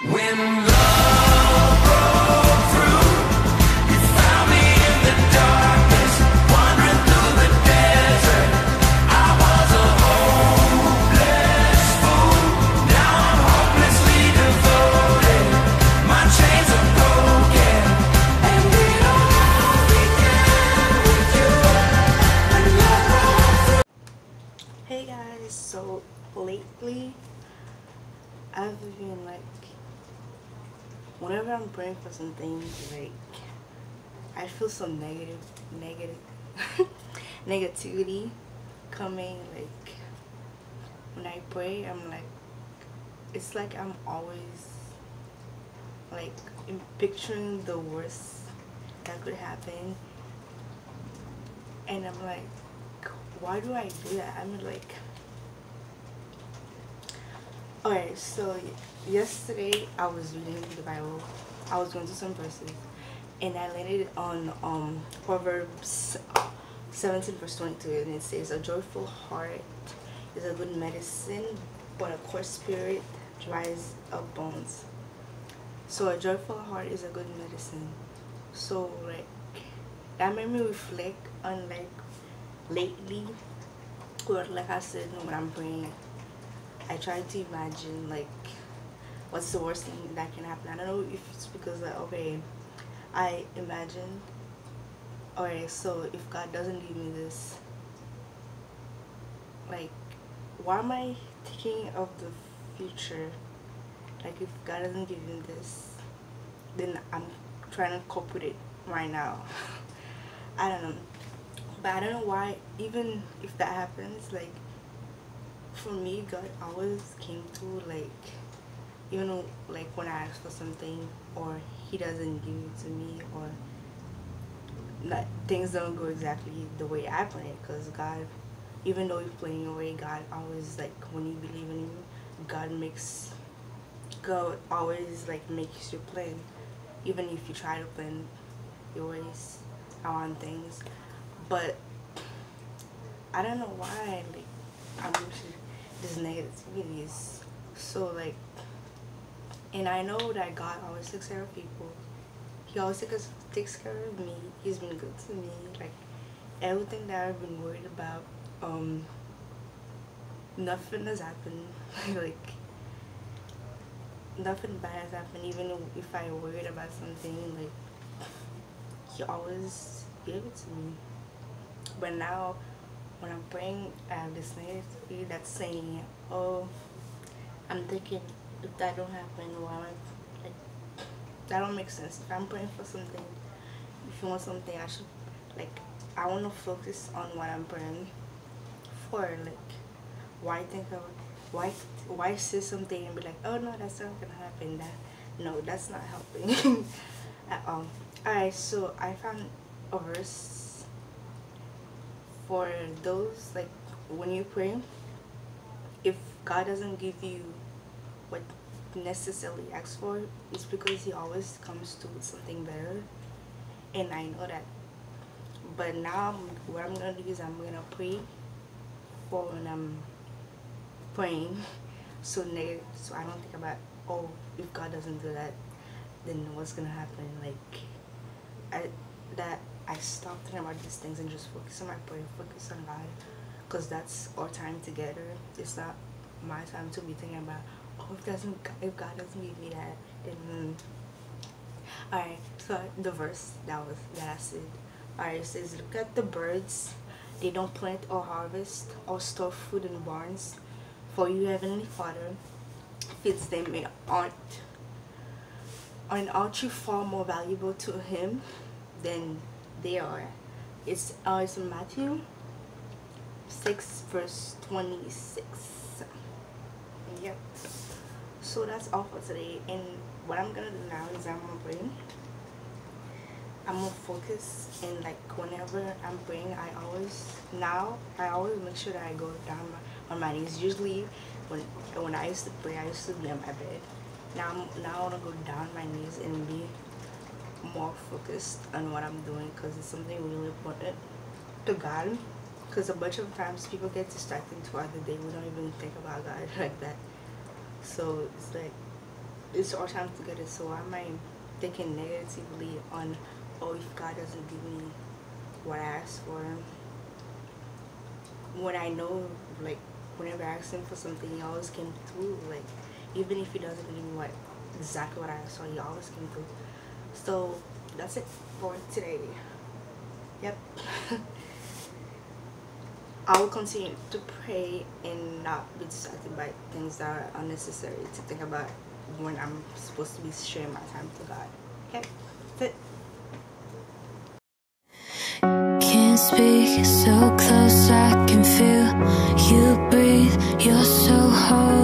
When love broke through, you found me in the darkness, wandering through the desert. I was a hopeless fool. Now I'm hopelessly devoted. My chains are broken, and it all began with you. When love broke through. Hey guys, so lately I've been like, whenever I'm praying for something, like I feel some negativity coming. Like when I pray, I'm like, it's like I'm always like picturing the worst that could happen, and I'm like, why do I do that? I mean, like, alright, so yesterday I was reading the Bible. I was going to some verses, and I landed on Proverbs 17 verse 22, and it says, "A joyful heart is a good medicine, but a coarse spirit dries up bones." So a joyful heart is a good medicine. So like that made me reflect on like lately, or like I said, when I'm praying, I try to imagine like what's the worst thing that can happen. I don't know if it's because like, okay, I imagine, alright, so if God doesn't give me this, like why am I thinking of the future? Like if God doesn't give me this, then I'm trying to cope with it right now. I don't know, but I don't know why, even if that happens, like for me, God always came through. Like even though, like when I ask for something or He doesn't give it to me, or not, things don't go exactly the way I plan it, because God, even though He's playing your way, God always, like when you believe in Him, God always like makes your plan, even if you try to plan your ways around things. But I don't know why, like I'm actually this negativity is so like, and I know that God always takes care of people. He always takes care of me. He's been good to me. Like everything that I've been worried about, nothing has happened. Like nothing bad has happened. Even if I worried about something, like He always gave it to me. But now when I'm praying, I have this negativity that's saying, oh, I'm thinking, if that don't happen, why am I, like, that don't make sense. If I'm praying for something, if you want something, I should, like, I want to focus on what I'm praying for. Like, why say something and be like, oh no, that's not gonna happen. No, that's not helping at all. Alright, so I found a verse for those, like when you pray, if God doesn't give you what you necessarily ask for, it's because He always comes to with something better, and I know that. But now what I'm gonna do is I'm gonna pray for when I'm praying, so I don't think about, oh, if God doesn't do that, then what's gonna happen. Like I stop thinking about these things and just focus on my prayer, focus on God, because that's our time together. It's not my time to be thinking about, oh, if God doesn't give me that, then alright. So the verse that I said, alright, it says, "Look at the birds, they don't plant or harvest or store food in barns, for your heavenly Father feeds them, aren't you far more valuable to Him than they are?" It's Matthew 6 verse 26. Yep. So that's all for today, and what I'm gonna do now is I'm gonna pray. I'm gonna focus, and like whenever I'm praying, I always make sure that I go down on my knees. Usually when I used to pray, I used to be on my bed. Now I want to go down my knees and be more focused on what I'm doing, because it's something really important to God. Because a bunch of times people get distracted throughout the day, we don't even think about God like that. So it's like it's our time together, so I might thinking negatively on, oh, if God doesn't give me what I asked for, when I know, like, whenever I ask him for something, he always came through. Like, even if he doesn't give me exactly what I asked for, he always came through. So that's it for today. Yep. I will continue to pray and not be distracted by things that are unnecessary to think about when I'm supposed to be sharing my time to God. Okay, that's it. Can't speak, so close I can feel you breathe. You're so hard.